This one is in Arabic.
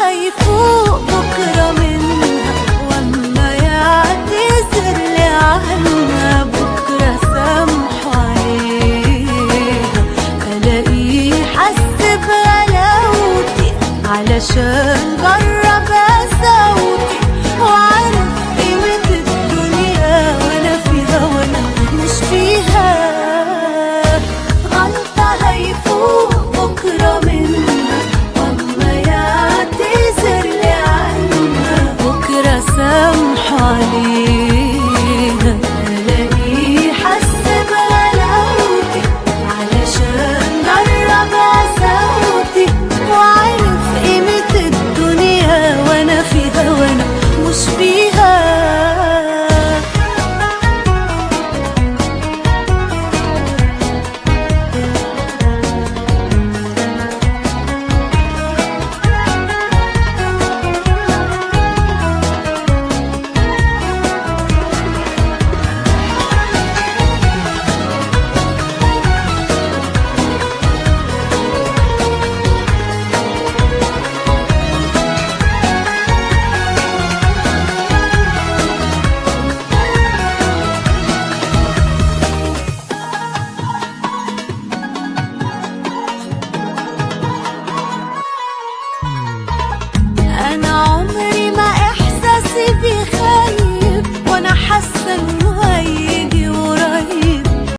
هيفوق بكرة منها واما يعتذر لي عنها بكرة سامحه عليها. الاقيه حس بغلاوتي علشان جرب قساوتي وعرف قيمة الدنيا وانا فيها وانا مش فيها. غلطة هيفوق بكرة منها واما يعتذر لي عنها بكرة سامحه عليها. الاقيه حس بغلاوتي علشان جرب قساوتي وعرف قيمة الدنيا وانا فيها وانا مش فيها.